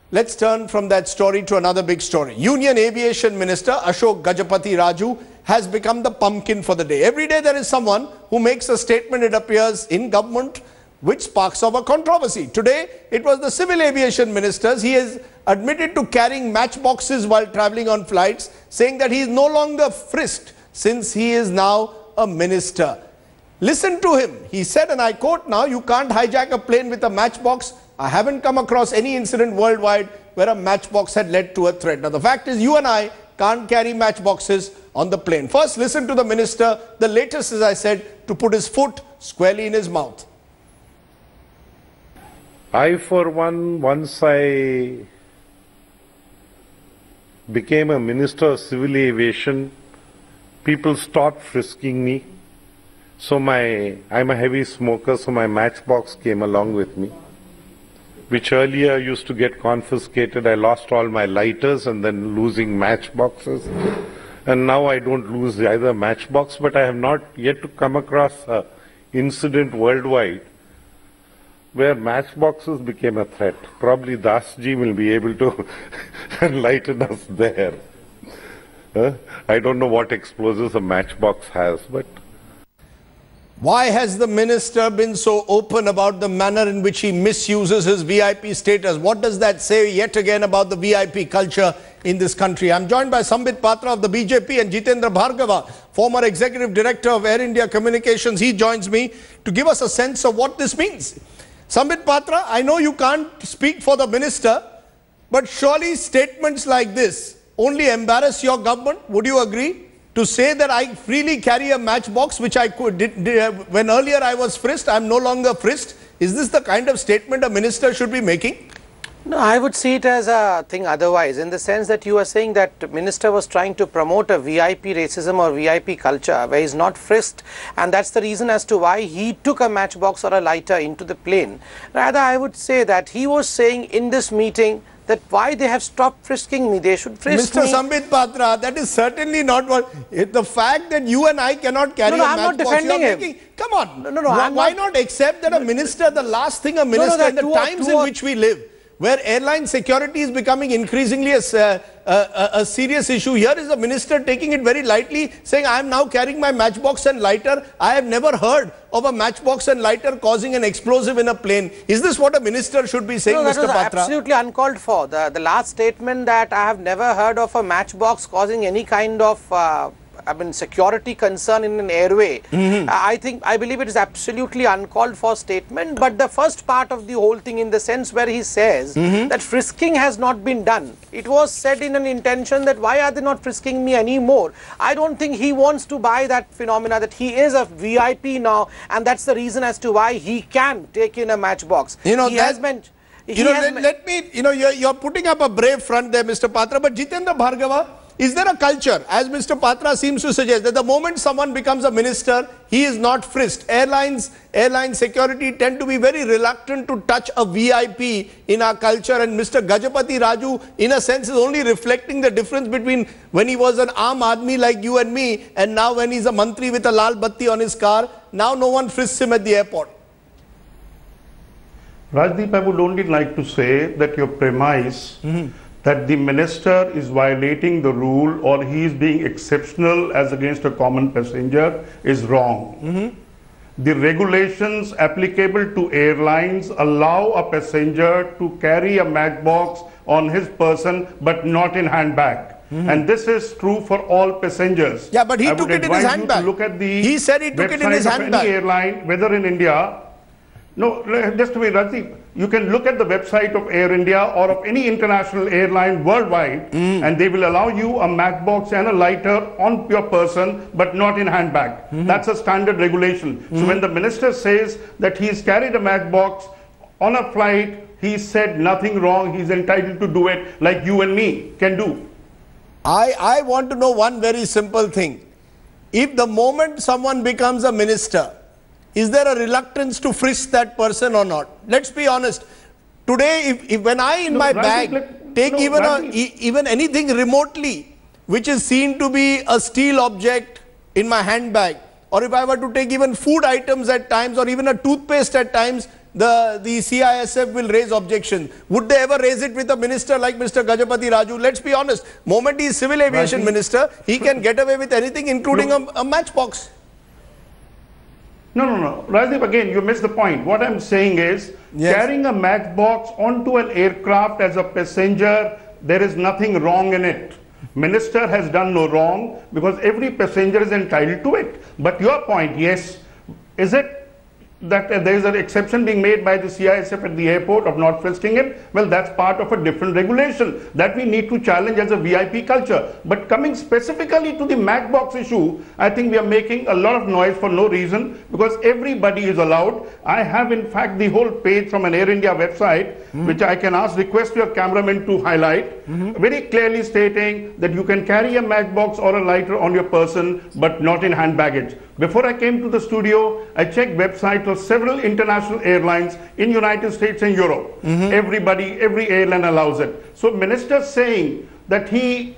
Let's turn from that story to another big story. Union Aviation Minister Ashok Gajapathi Raju has become the pumpkin for the day. Every day there is someone who makes a statement, it appears, in government which sparks off a controversy. Today, it was the Civil Aviation Ministers. He has admitted to carrying matchboxes while travelling on flights, saying that he is no longer frisked since he is now a minister. Listen to him. He said, and I quote now, "You can't hijack a plane with a matchbox. I haven't come across any incident worldwide where a matchbox had led to a threat." Now, the fact is, you and I can't carry matchboxes on the plane. First, listen to the minister. The latest, as I said, to put his foot squarely in his mouth. I, for one, once I became a minister of civil aviation, people stopped frisking me. So I'm a heavy smoker, so my matchbox came along with me, which earlier used to get confiscated. I lost all my lighters and then losing matchboxes. And now I don't lose either matchbox, but I have not yet to come across an incident worldwide where matchboxes became a threat. Probably Dasji will be able to enlighten us there. I don't know what explosives a matchbox has, but... Why has the minister been so open about the manner in which he misuses his VIP status? What does that say yet again about the VIP culture in this country? I'm joined by Sambit Patra of the BJP and Jitendra Bhargava, former Executive Director of Air India Communications. He joins me to give us a sense of what this means. Sambit Patra, I know you can't speak for the minister, but surely statements like this only embarrass your government. Would you agree? To say that I freely carry a matchbox, which I could when earlier I was frisked, I'm no longer frisked. Is this the kind of statement a minister should be making? No, I would see it as a thing otherwise, in the sense that you are saying that the minister was trying to promote a VIP racism or VIP culture where he's not frisked, and that's the reason as to why he took a matchbox or a lighter into the plane. Rather, I would say that he was saying in this meeting that why they have stopped frisking me, they should frisk me. Mr. Sambit Patra, that is certainly not what... The fact that you and I cannot carry a matchbox... I'm not defending him. Come on. Why not accept that a minister, the last thing a minister in the times in which we live, where airline security is becoming increasingly a serious issue. Here is the minister taking it very lightly, saying, I am now carrying my matchbox and lighter. I have never heard of a matchbox and lighter causing an explosive in a plane. Is this what a minister should be saying, Mr. Patra? That was absolutely uncalled for. The last statement that I have never heard of a matchbox causing any kind of security concern in an airway. I believe it is absolutely uncalled for statement. But the first part of the whole thing, in the sense where he says that frisking has not been done, it was said in an intention that why are they not frisking me anymore? I don't think he wants to buy that phenomena that he is a VIP now, and that's the reason as to why he can take in a matchbox. You know, you're putting up a brave front there, Mr. Patra, but Jitendra Bhargava, is there a culture, as Mr. Patra seems to suggest, that the moment someone becomes a minister, he is not frisked? Airline security tend to be very reluctant to touch a VIP in our culture, and Mr. Gajapathi Raju, in a sense, is only reflecting the difference between when he was an Aam Aadmi like you and me, and now when he's a mantri with a lal batti on his car, now no one frisks him at the airport. Rajdeep, I would only like to say that your premise that the minister is violating the rule or he is being exceptional as against a common passenger is wrong. The regulations applicable to airlines allow a passenger to carry a matchbox on his person but not in handbag. And this is true for all passengers. Yeah, but he took it in his handbag. Look at the he said he took it in his handbag. Any airline, whether in India. No, just to be Rajdeep, you can look at the website of Air India or of any international airline worldwide, and they will allow you a matchbox and a lighter on your person, but not in handbag. That's a standard regulation. So when the minister says that he's carried a matchbox on a flight, he said nothing wrong. He's entitled to do it like you and me can do. I want to know one very simple thing. If the moment someone becomes a minister, is there a reluctance to frisk that person or not? Let's be honest. Today, when I in my bag take even anything remotely which is seen to be a steel object in my handbag, or if I were to take even food items at times or even a toothpaste at times, the CISF will raise objections. Would they ever raise it with a minister like Mr. Gajapathi Raju? Let's be honest. Moment he is Civil Aviation Minister, he can get away with anything, including a matchbox. No. Rajdeep, again, you missed the point. What I'm saying is, carrying a matchbox onto an aircraft as a passenger, there is nothing wrong in it. Minister has done no wrong because every passenger is entitled to it. But your point, yes, is it that there is an exception being made by the CISF at the airport of not frisking it? Well, that's part of a different regulation that we need to challenge as a VIP culture. But coming specifically to the matchbox issue, I think we are making a lot of noise for no reason because everybody is allowed. I have in fact the whole page from an Air India website, which I can request your cameraman to highlight, very clearly stating that you can carry a matchbox or a lighter on your person, but not in hand baggage. Before I came to the studio, I checked websites of several international airlines in United States and Europe. Every airline allows it. So minister saying that he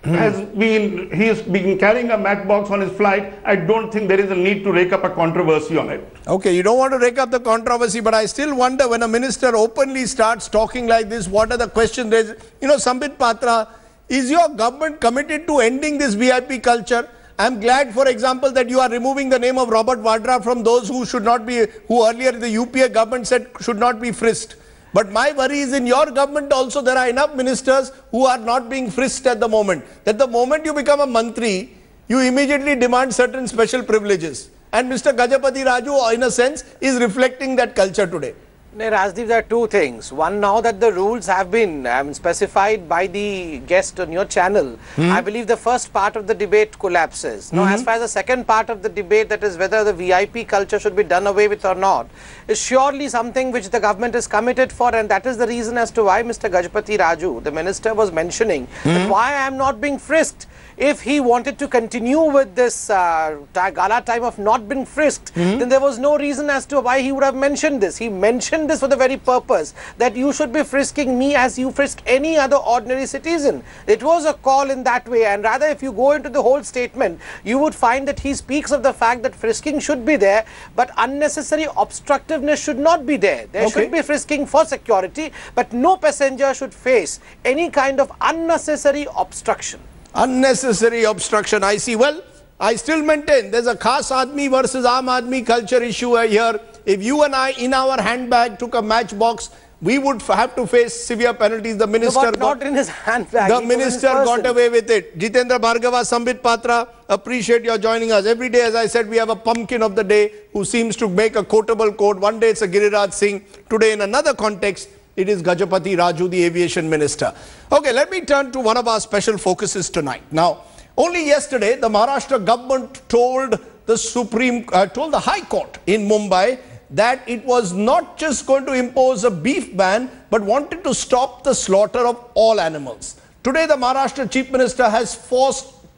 has been carrying a matchbox on his flight, I don't think there is a need to rake up a controversy on it. Okay, you don't want to rake up the controversy, but I still wonder when a minister openly starts talking like this, what are the questions raised? You know, Sambit Patra, is your government committed to ending this VIP culture? I'm glad, for example, that you are removing the name of Robert Vadra from those who should not be, who earlier the UPA government said should not be frisked. But my worry is in your government also there are enough ministers who are not being frisked at the moment. That the moment you become a mantri, you immediately demand certain special privileges. And Mr. Gajapathi Raju, in a sense, is reflecting that culture today. Rajdeep, there are two things. One, now that the rules have been specified by the guest on your channel, I believe the first part of the debate collapses. Now, as far as the second part of the debate, that is whether the VIP culture should be done away with or not, is surely something which the government is committed for, and that is the reason as to why Mr. Gajapathi Raju, the minister, was mentioning that why I am not being frisked. If he wanted to continue with this gala time of not being frisked, then there was no reason as to why he would have mentioned this. He mentioned this for the very purpose that you should be frisking me as you frisk any other ordinary citizen. It was a call in that way, and rather if you go into the whole statement, you would find that he speaks of the fact that frisking should be there, but unnecessary obstructiveness should not be there. There should be frisking for security, but no passenger should face any kind of unnecessary obstruction. Unnecessary obstruction, I see. Well, I still maintain there's a Khas Admi versus Aam Admi culture issue here. If you and I in our handbag took a matchbox, we would have to face severe penalties. The minister not in his handbag. The minister got away with it. Jitendra Bhargava, Sambit Patra, appreciate your joining us. Every day, as I said, we have a pumpkin of the day who seems to make a quotable quote. One day it's a Giriraj Singh. Today in another context, it is Gajapathi Raju, the aviation minister. Okay, let me turn to one of our special focuses tonight. Now, only yesterday, the Maharashtra government told the High Court in Mumbai that it was not just going to impose a beef ban, but wanted to stop the slaughter of all animals. Today, the Maharashtra Chief Minister has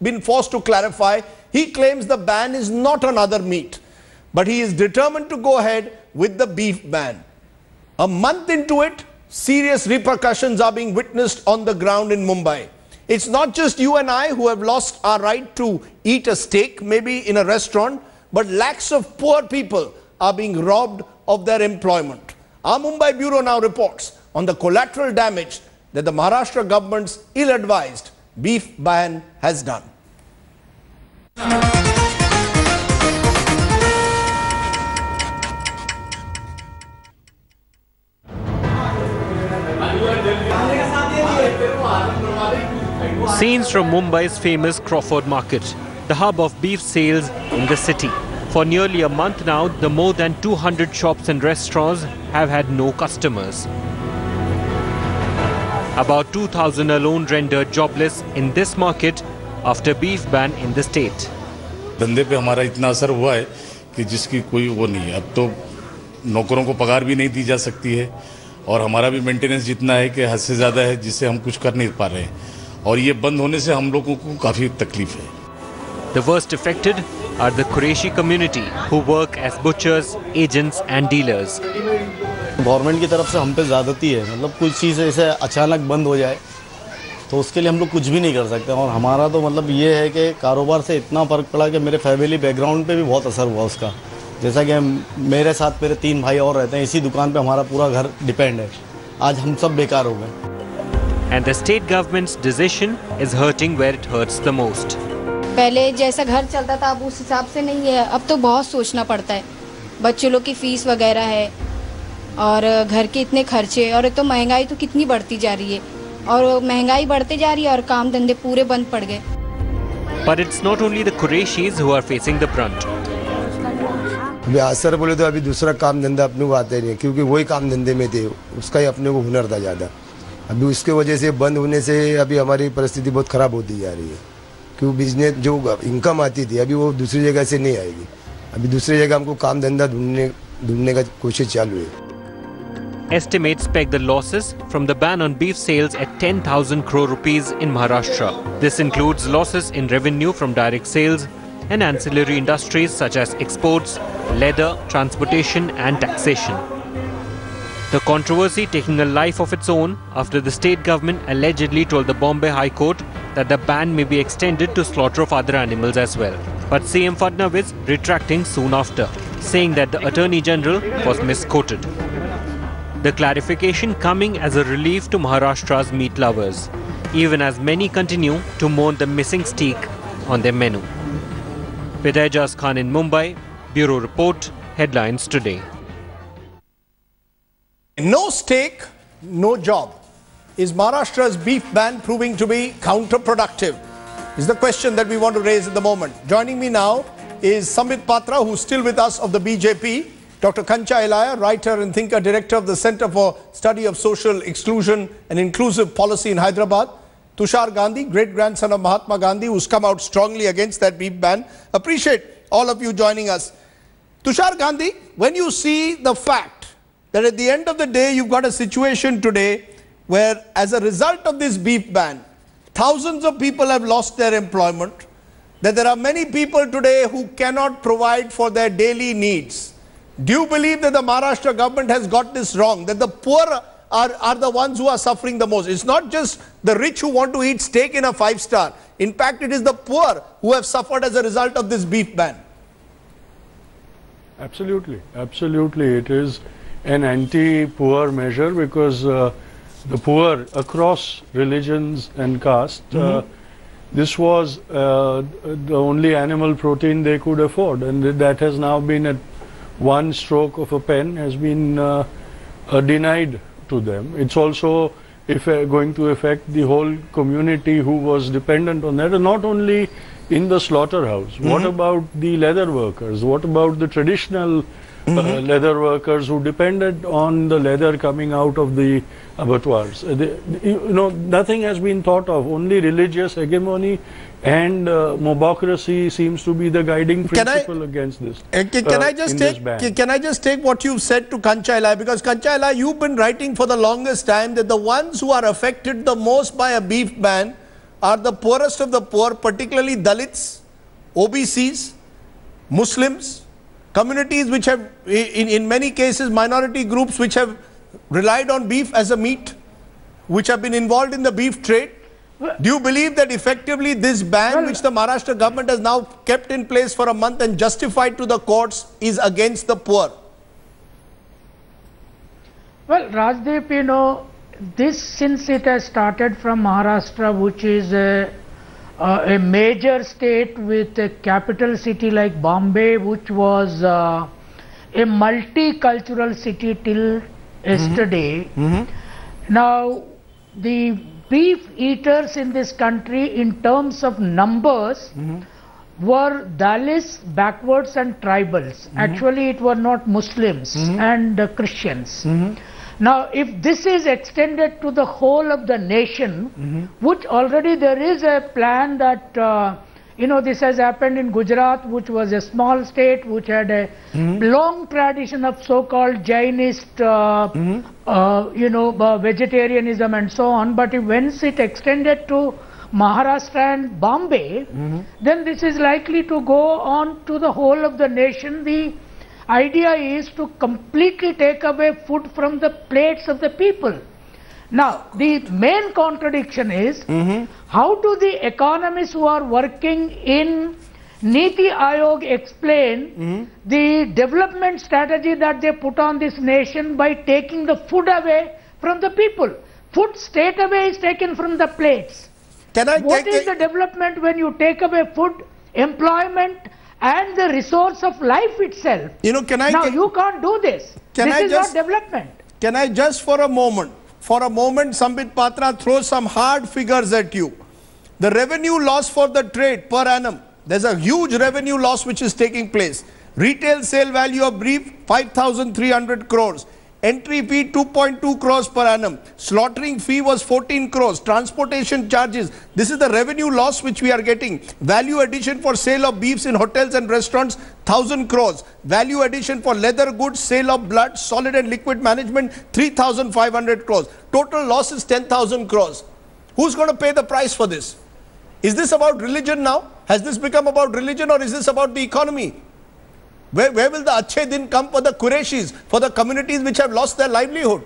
been forced to clarify. He claims the ban is not on other meat, but he is determined to go ahead with the beef ban. A month into it, serious repercussions are being witnessed on the ground in Mumbai. It's not just you and I who have lost our right to eat a steak, maybe in a restaurant, but lakhs of poor people are being robbed of their employment. Our Mumbai Bureau now reports on the collateral damage that the Maharashtra government's ill-advised beef ban has done. Scenes from Mumbai's famous Crawford Market, the hub of beef sales in the city. For nearly a month now, the more than 200 shops and restaurants have had no customers. About 2,000 alone rendered jobless in this market after beef ban in the state. धंधे पे हमारा इतना असर हुआ है कि जिसकी कोई वो नहीं है. अब तो नौकरों को पगार भी नहीं दी जा सकती है और हमारा भी मेंटेनेंस जितना है कि हद से ज़्यादा है जिससे हम कुछ कर नहीं पा रहे हैं. और ये बंद होने से हम लोगों को काफ़ी तकलीफ है. The worst affected are the Qureshi community who work as butchers, agents and dealers. Government की तरफ से हम पे ज़्यादती है. मतलब कुछ चीज़ ऐसे अचानक बंद हो जाए तो उसके लिए हम लोग कुछ भी नहीं कर सकते. और हमारा तो मतलब ये है कि कारोबार से इतना फ़र्क पड़ा कि मेरे फैमिली बैकग्राउंड पे भी बहुत असर हुआ उसका. जैसा कि मेरे साथ मेरे 3 भाई और रहते हैं, इसी दुकान पे हमारा पूरा घर डिपेंड है। आज हम सब बेकार हो गए। And the state government's decision is hurting where it hurts the most. पहले जैसा घर चलता था अब उस हिसाब से नहीं है। अब तो बहुत सोचना पड़ता है, बच्चों लोग की फीस वगैरह है और घर के इतने खर्चे, और तो महंगाई तो कितनी बढ़ती जा रही है, और महंगाई बढ़ते जा रही है और काम धंधे पूरे बंद पड़ गए। But it's not only the Qurayshis who are facing the brunt. अभी असर बोले तो अभी दूसरा काम धंधा अपने को आता ही नहीं, क्योंकि वही काम धंधे में थे, उसका ही अपने को हुनर था ज़्यादा। अभी उसके वजह से बंद होने से अभी हमारी परिस्थिति बहुत ख़राब होती जा रही है, क्योंकि बिजनेस जो इनकम आती थी अभी वो दूसरी जगह से नहीं आएगी। अभी दूसरी जगह हमको काम धंधा ढूंढने का कोशिश चालू है। Estimates peg the losses from the ban on beef sales at 10,000 crore rupees in Maharashtra. This includes losses in revenue from direct sales and ancillary industries such as exports, leather, transportation and taxation. The controversy taking a life of its own after the state government allegedly told the Bombay High Court that the ban may be extended to slaughter of other animals as well. But CM Fadnavis retracting soon after, saying that the Attorney General was misquoted. The clarification coming as a relief to Maharashtra's meat lovers, even as many continue to mourn the missing steak on their menu. With Ejaz Khan in Mumbai, Bureau Report, Headlines Today. No steak, no job. Is Maharashtra's beef ban proving to be counterproductive? Is the question that we want to raise at the moment. Joining me now is Samit Patra, who's still with us, of the BJP. Dr. Kancha Elaya, writer and thinker, director of the Center for Study of Social Exclusion and Inclusive Policy in Hyderabad. Tushar Gandhi, great-grandson of Mahatma Gandhi, who's come out strongly against that beef ban. Appreciate all of you joining us. Tushar Gandhi, when you see the fact that at the end of the day, you've got a situation today where, as a result of this beef ban, thousands of people have lost their employment, that there are many people today who cannot provide for their daily needs. Do you believe that the Maharashtra government has got this wrong, that the poor are the ones who are suffering the most? It's not just the rich who want to eat steak in a 5-star. In fact, it is the poor who have suffered as a result of this beef ban. Absolutely, absolutely. It is an anti-poor measure because the poor across religions and caste, this was the only animal protein they could afford, and that has now been at one stroke of a pen has been denied to them. It's also going to affect the whole community who was dependent on that, and not only in the slaughterhouse. What about the leather workers? What about the traditional leather workers who depended on the leather coming out of the abattoirs? Nothing has been thought of. Only religious hegemony and mobocracy seems to be the guiding principle against this. Can I just take what you've said to Kancha Elaya? Because Kancha Elaya, you've been writing for the longest time that the ones who are affected the most by a beef ban are the poorest of the poor, particularly Dalits, OBCs, Muslims, communities which have, in many cases, minority groups which have relied on beef as a meat, which have been involved in the beef trade. Do you believe that effectively this ban, which the Maharashtra government has now kept in place for a month and justified to the courts, is against the poor? Well, Rajdeep, this, since it has started from Maharashtra, which is a major state with a capital city like Bombay, which was a multicultural city till yesterday. Now, the beef eaters in this country, in terms of numbers, were Dalits, backwards and tribals. Actually, it were not Muslims and Christians. Now, if this is extended to the whole of the nation, which already there is a plan that, this has happened in Gujarat, which was a small state, which had a long tradition of so-called Jainist, vegetarianism and so on. But once it extended to Maharashtra and Bombay, then this is likely to go on to the whole of the nation. The idea is to completely take away food from the plates of the people. Now, the main contradiction is how do the economists who are working in Niti Ayog explain the development strategy that they put on this nation by taking the food away from the people. Food straight away is taken from the plates. What is the development when you take away food, employment and the resource of life itself? You know, you can't do this. This is not development. Can I just for a moment, Sambit Patra throws some hard figures at you. The revenue loss for the trade per annum, there's a huge revenue loss which is taking place. Retail sale value of beef, 5,300 crores. Entry fee 2.2 crores per annum. Slaughtering fee was 14 crores. Transportation charges. This is the revenue loss which we are getting. Value addition for sale of beefs in hotels and restaurants, 1,000 crores. Value addition for leather goods, sale of blood, solid and liquid management, 3,500 crores. Total loss is 10,000 crores. Who's going to pay the price for this? Is this about religion now? Has this become about religion, or is this about the economy? Where will the Achhe Din come for the Qurayshis, for the communities which have lost their livelihood?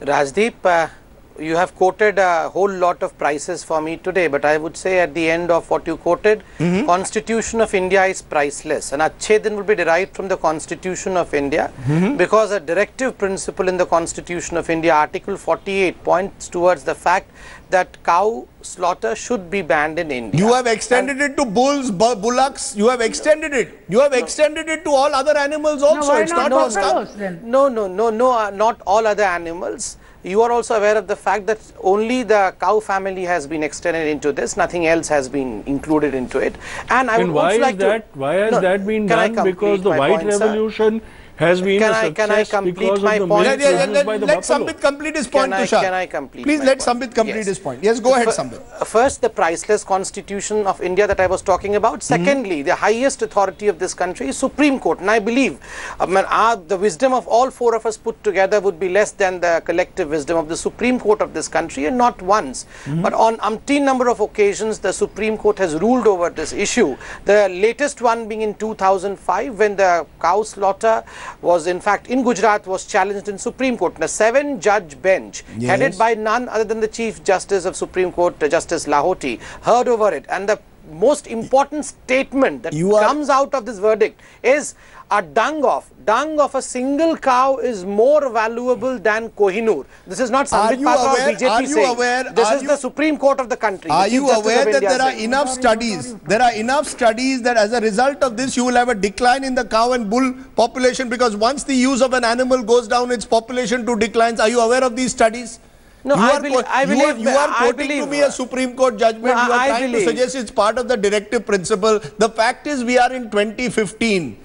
Rajdeep, you have quoted a whole lot of prices for me today, but I would say at the end of what you quoted, Constitution of India is priceless, and Achhe Din will be derived from the Constitution of India, because a directive principle in the Constitution of India, Article 48, points towards the fact that cow slaughter should be banned in India. You have extended it to bulls, bullocks. You have extended it. You have extended it to all other animals also. No, it's not just cows. No, not all other animals. You are also aware of the fact that only the cow family has been extended into this. Nothing else has been included into it. And I would also like to... Why has that been done? Because the White Revolution has been a success because of the milk produced by the let buffalo. Sambit complete his point, Tushar. Can I complete Please my let point? Sambit complete his point. Yes, go ahead, Sambit. First, the priceless Constitution of India that I was talking about. Secondly, the highest authority of this country is Supreme Court. And I believe the wisdom of all four of us put together would be less than the collective wisdom of the Supreme Court of this country, and not once. But on umpteen number of occasions, the Supreme Court has ruled over this issue. The latest one being in 2005, when the cow slaughter was in fact in Gujarat was challenged in Supreme Court. A 7-judge bench headed by none other than the Chief Justice of Supreme Court, Justice Lahoti, heard over it. And the most important statement that comes out of this verdict is a dung of a single cow is more valuable than Kohinoor. This is not Sambit Patra or BJP saying. This is the Supreme Court of the country. Are you aware that there are enough studies? There are enough studies that as a result of this you will have a decline in the cow and bull population, because once the use of an animal goes down, its population too declines. Are you aware of these studies? No, I believe you are quoting to me a Supreme Court judgment. You are trying to suggest it's part of the directive principle. The fact is we are in 2015.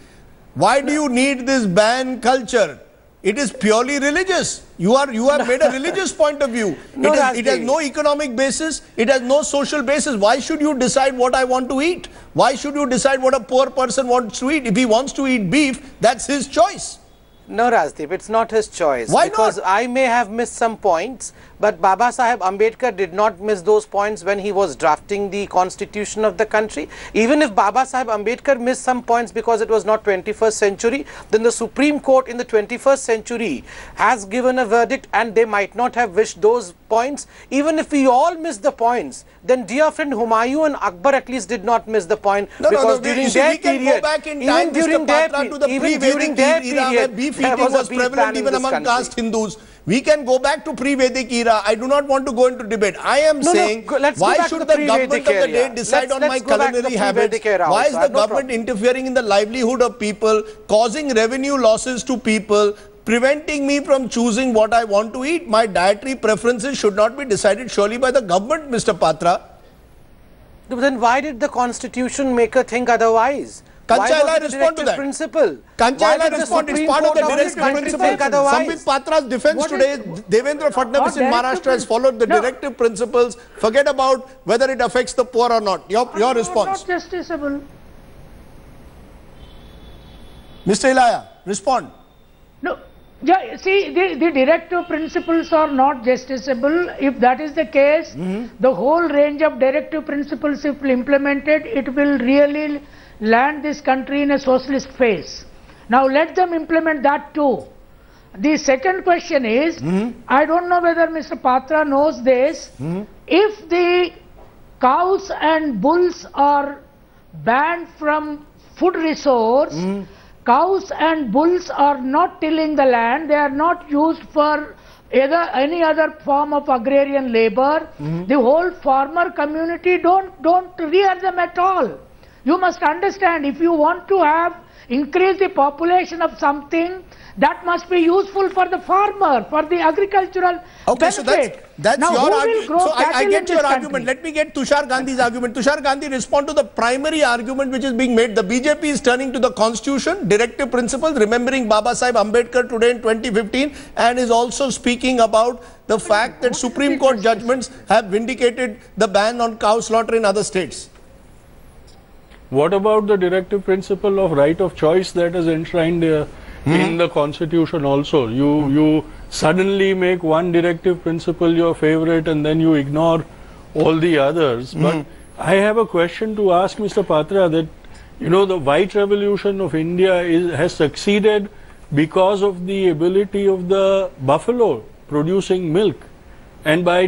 Why do you need this ban culture? It is purely religious. You have made a religious point of view. It has no economic basis. It has no social basis. Why should you decide what I want to eat? Why should you decide what a poor person wants to eat? If he wants to eat beef, that's his choice. No, Rajdeep, it's not his choice. Why because not? I may have missed some points, but Baba Saheb Ambedkar did not miss those points when he was drafting the constitution of the country. Even if Baba Saheb Ambedkar missed some points because it was not 21st century, then the Supreme Court in the 21st century has given a verdict, and they might not have wished those points. Even if we all miss the points, then dear friend Humayun and Akbar at least did not miss the point, because during their period, even during their period, beef eating was prevalent even among caste Hindus. We can go back to pre-Vedic era. I do not want to go into debate. I am saying, why should the government of the day decide on my culinary habits? Why is the government interfering in the livelihood of people, causing revenue losses to people, preventing me from choosing what I want to eat? My dietary preferences should not be decided surely by the government, Mr. Patra. Then why did the constitution maker think otherwise? Kanchaila respond to that. Principle? Kanchaila respond. It's part of the directive principle. Sambit Patra's defense today, Devendra Fadnavis in Maharashtra has followed the directive principles. Forget about whether it affects the poor or not. Your response. Not justiciable. Mr. Ilaya, respond. No. Yeah, see, the directive principles are not justiciable. If that is the case, the whole range of directive principles, if implemented, it will really land this country in a socialist phase. Now let them implement that too. The second question is, I don't know whether Mr. Patra knows this, if the cows and bulls are banned from food resource. Cows and bulls are not tilling the land. They are not used for any other form of agrarian labor. The whole farmer community don't rear them at all. You must understand, if you want to increase the population of something, that must be useful for the farmer, for the agricultural benefit. So that's now, your argument. So I get your argument. Country? Let me get Tushar Gandhi's argument. Tushar Gandhi, respond to the primary argument which is being made. The BJP is turning to the constitution, directive principles, remembering Baba Sahib Ambedkar today in 2015, and is also speaking about the fact that Supreme Court judgments have vindicated the ban on cow slaughter in other states. What about the directive principle of right of choice that is enshrined in the constitution also? You suddenly make one directive principle your favorite and then you ignore all the others. But I have a question to ask Mr. Patra, that the white revolution of India has succeeded because of the ability of the buffalo producing milk, and by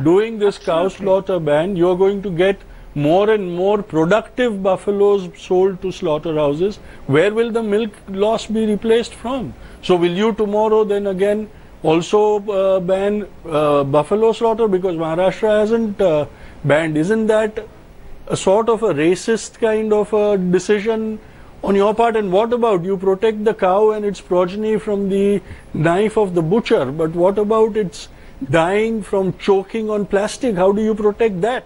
doing this cow slaughter ban, you are going to get more and more productive buffaloes sold to slaughterhouses. Where will the milk loss be replaced from? So will you tomorrow then again also ban buffalo slaughter, because Maharashtra hasn't banned? Isn't that a sort of a racist kind of a decision on your part? And what about, you protect the cow and its progeny from the knife of the butcher, but what about its dying from choking on plastic? How do you protect that?